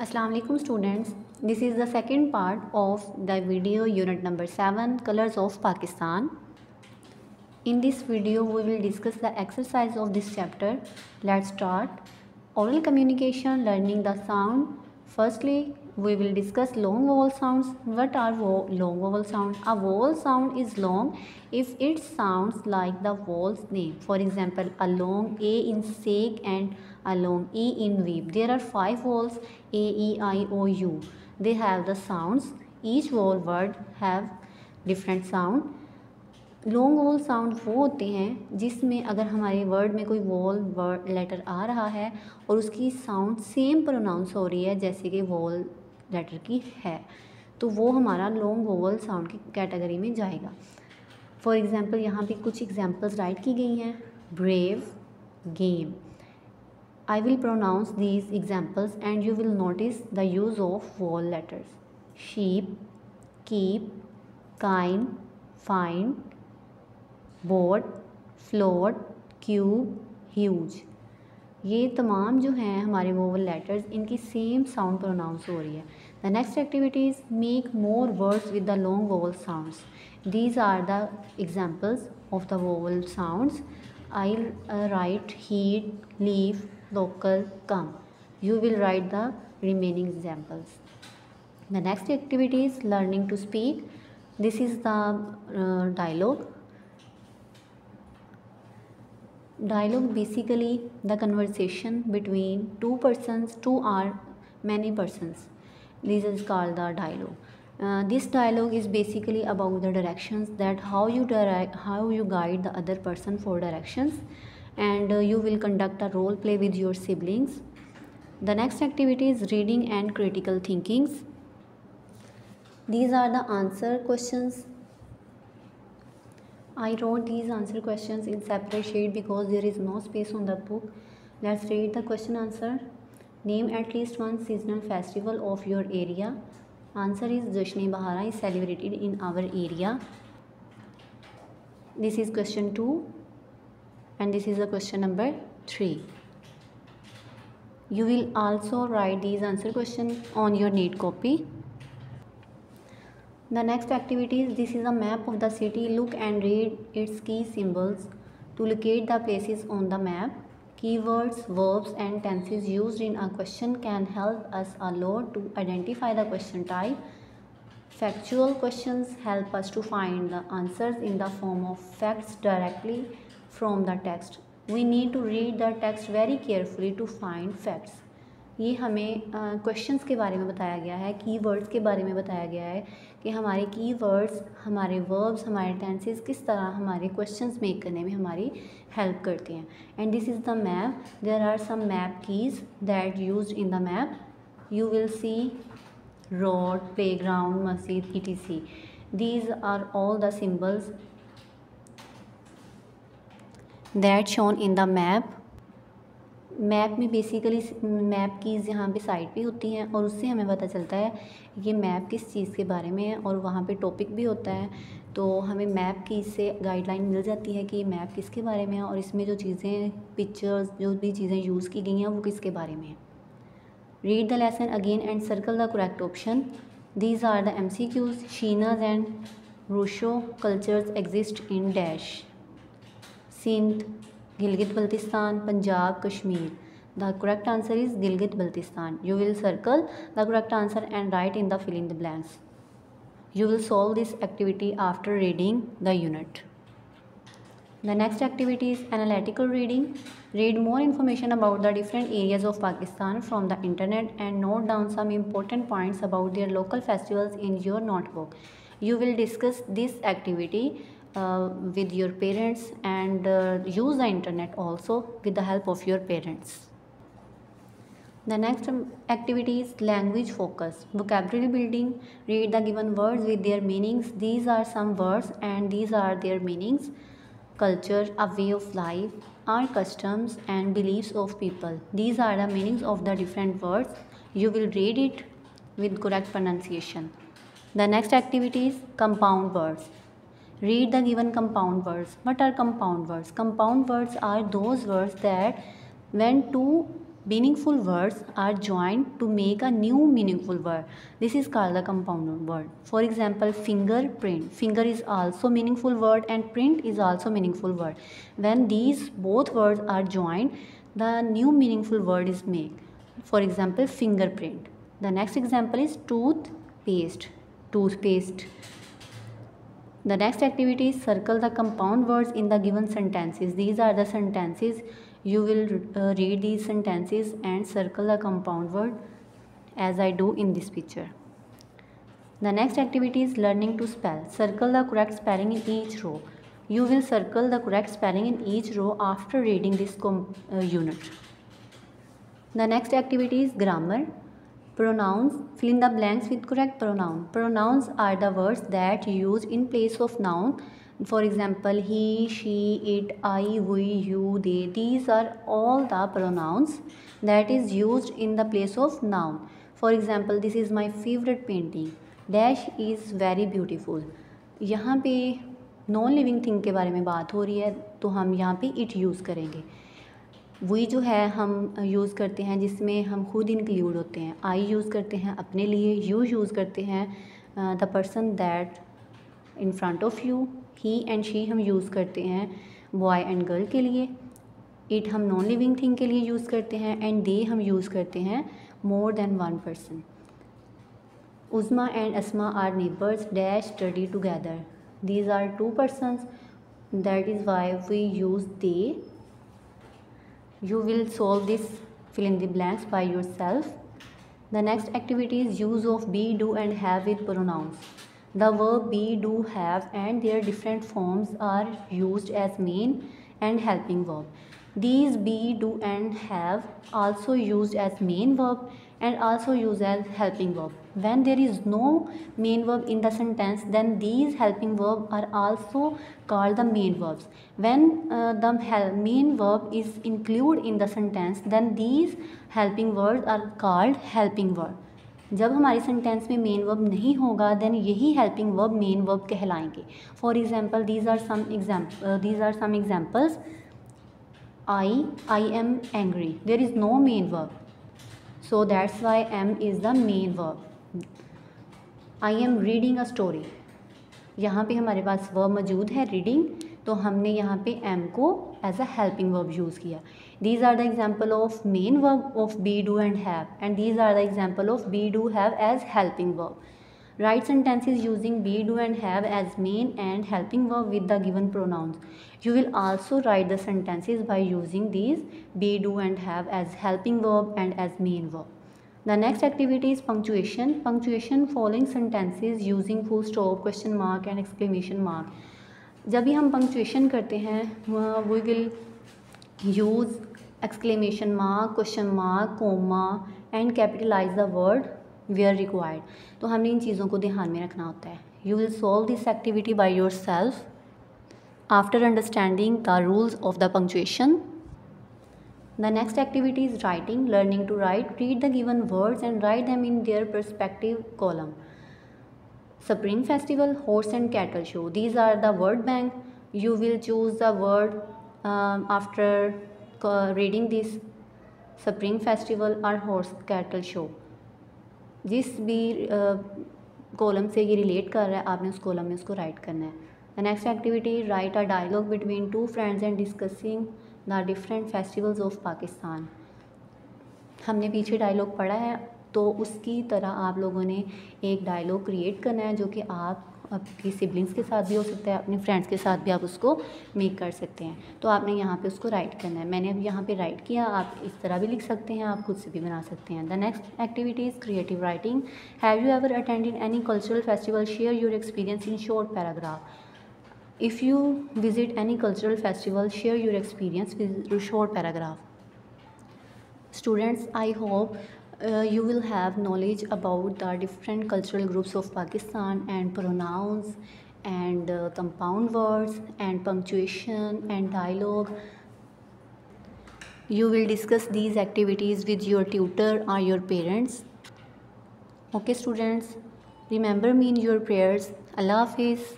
Assalamu alaikum students. This is the second part of the video unit number 7 Colors of Pakistan. In this video we will discuss the exercise of this chapter. Let's start. Oral communication, learning the sound. Firstly, we will discuss long vowel sounds. What are long vowel sounds? A vowel sound is long if it sounds like the vowel's name. For example, a long A in sake and a long E in weep. There are 5 vowels A, E, I, O, U. They have the sounds. Each vowel word have different sound. Long wall sound वो होते हैं जिसमें अगर हमारे word में कोई wall word letter आ रहा है और उसकी साउंड सेम प्रोनाउंस हो रही है जैसे कि वॉल लेटर की है, तो वो हमारा लॉन्ग वॉवल साउंड की कैटेगरी में जाएगा. फॉर एग्ज़ाम्पल यहाँ पे कुछ एग्जांपल्स राइट की गई हैं. Brave, game. I will pronounce these examples and you will notice the use of vowel letters. Sheep, keep, kind, find, board, float, cube, huge. ये तमाम जो हैं हमारे वोवल लेटर्स, इनकी सेम साउंड प्रोनाउंस हो रही है. The next activities, make more words with the long vowel sounds. These are the examples of the vowel sounds. I write heat, leave, local, come. You will write the remaining examples. The next activity is learning to speak. This is the dialogue. Dialogue basically the conversation between two persons, two or many persons. This is called the dialogue. This dialogue is basically about the directions, that how you guide the other person for directions, and you will conduct a role play with your siblings. The next activity is reading and critical thinkings. These are the answer questions. I wrote these answer questions in separate sheet because there is no space on the book. Let's read the question answer. Name at least one seasonal festival of your area. Answer is Jashn-e-Bahara is celebrated in our area. This is question 2 and this is the question number 3. You will also write these answer questions on your neat copy. The next activity is, this is a map of the city. Look and read its key symbols to locate the places on the map. Keywords, verbs and tenses used in a question can help us a lot to identify the question type. Factual questions help us to find the answers in the form of facts directly from the text. We need to read the text very carefully to find facts. ये हमें questions के बारे में बताया गया है, keywords के बारे में बताया गया है कि हमारे कीवर्ड्स, हमारे वर्ब्स, हमारे टेंसेस किस तरह हमारे क्वेश्चंस मेक करने में हमारी हेल्प करते हैं. And this is the map. There are some map keys that used in the map. You will see road, playground, मस्जिद, etc. These are all the symbols that shown in the map. Map में basically map keys यहाँ पे side पे होती हैं और उससे हमें पता चलता है ये मैप किस चीज़ के बारे में है, और वहाँ पे टॉपिक भी होता है, तो हमें मैप कीज़ से गाइडलाइन मिल जाती है कि ये मैप किसके बारे में है और इसमें जो चीज़ें, पिक्चर्स, जो भी चीज़ें यूज़ की गई हैं वो किसके बारे में है. Read the lesson again and circle the correct option. These are the MCQs. शीनाज एंड रूशो cultures exist in dash. Sindh, Gilgit Baltistan, Punjab, Kashmir. The correct answer is Gilgit Baltistan. You will circle the correct answer and write in the fill in the blanks. You will solve this activity after reading the unit. The next activity is analytical reading. Read more information about the different areas of Pakistan from the internet and note down some important points about their local festivals in your notebook. You will discuss this activity with your parents and use the internet also with the help of your parents. The next activity is language focus. Vocabulary building. Read the given words with their meanings. These are some words and these are their meanings. Culture, a way of life, our customs and beliefs of people. These are the meanings of the different words. You will read it with correct pronunciation. The next activity is compound words. Read the given compound words. What are compound words? Compound words are those words that when two Meaningful words are joined to make a new meaningful word. This is called the compound word. For example, fingerprint. Finger is also meaningful word and print is also meaningful word. When these both words are joined, the new meaningful word is made. For example, fingerprint. The next example is toothpaste. Toothpaste. The next activity is circle the compound words in the given sentences. These are the sentences. You will read these sentences and circle the compound word as I do in this picture. The next activity is learning to spell. Circle the correct spelling in each row. You will circle the correct spelling in each row after reading this unit. The next activity is grammar. Pronouns. Fill in the blanks with correct pronoun. Pronouns are the words that used in place of noun. For example, he, she, it, I, we, you, they. These are all the pronouns that is used in the place of noun. For example, this is my favorite painting. Dash is very beautiful. यहाँ पे non living thing के बारे में बात हो रही है तो हम यहाँ पे इट यूज़ करेंगे. वी जो है हम यूज़ करते हैं जिसमें हम खुद इंक्लूड होते हैं. आई यूज़ करते हैं अपने लिए. यू यूज़ करते हैं the person that in front of you. He and she हम यूज़ करते हैं बॉय एंड गर्ल के लिए. इट हम नॉन लिविंग थिंग के लिए यूज़ करते हैं एंड दे हम यूज़ करते हैं more than one person. Uzma and Asma are neighbours dash study together. These are two persons. That is why we use they. You will solve this fill in the blanks by yourself. The next activity is use of be, do and have with pronouns. The verb be, do, have and their different forms are used as main and helping verb. These be, do and have also used as main verb and also used as helping verb. When there is no main verb in the sentence, then these helping verb are also called the main verbs. When the main verb is included in the sentence, then these helping words are called helping verb. जब हमारी sentence में main verb नहीं होगा then यही helping verb main verb कहलाएंगे. For example these are some examples. I am angry. There is no main verb, so that's why am is the main verb. I am reading a story. यहाँ पे हमारे पास verb मौजूद है reading, तो हमने यहाँ पे am को as a helping verb use किया. These are the example of main verb of be, do and have, and these are the example of be, do, have as helping verb. Write sentences using be, do and have as main and helping verb with the given pronouns. You will also write the sentences by using these be, do and have as helping verb and as main verb. The next activity is punctuation. Punctuation following sentences using full stop, question mark and exclamation mark. जब भी हम punctuation करते हैं we will use exclamation mark, question mark, comma and capitalize the word where required. तो हमने इन चीज़ों को ध्यान में रखना होता है. You will solve this activity by yourself after understanding the rules of the punctuation. The next activity is writing. Learning to write. Read the given words and write them in their respective column. Spring Festival, Horse and Cattle Show. These are the word bank. You will choose the word after reading this Spring Festival or Horse Cattle Show. जिस भी column से ये relate कर रहा है आपने उस column में उसको राइट करना है. The next activity write a dialogue between two friends and discussing the different festivals of Pakistan. हमने पीछे डायलॉग पढ़ा है तो उसकी तरह आप लोगों ने एक डायलॉग क्रिएट करना है जो कि आप आपकी सिबलिंग्स के साथ भी हो सकता है, अपने फ्रेंड्स के साथ भी आप उसको मेक कर सकते हैं. तो आपने यहाँ पे उसको राइट करना है. मैंने अब यहाँ पे राइट किया, आप इस तरह भी लिख सकते हैं, आप खुद से भी बना सकते हैं. The next activity is creative writing. Have you ever attended any cultural festival? Share your experience in short paragraph. If you visit any cultural festival, share your experience with short paragraph. Students, I hope you will have knowledge about the different cultural groups of Pakistan and pronouns and compound words and punctuation and dialogue. You will discuss these activities with your tutor or your parents. Okay students, remember me in your prayers. Allah Hafiz.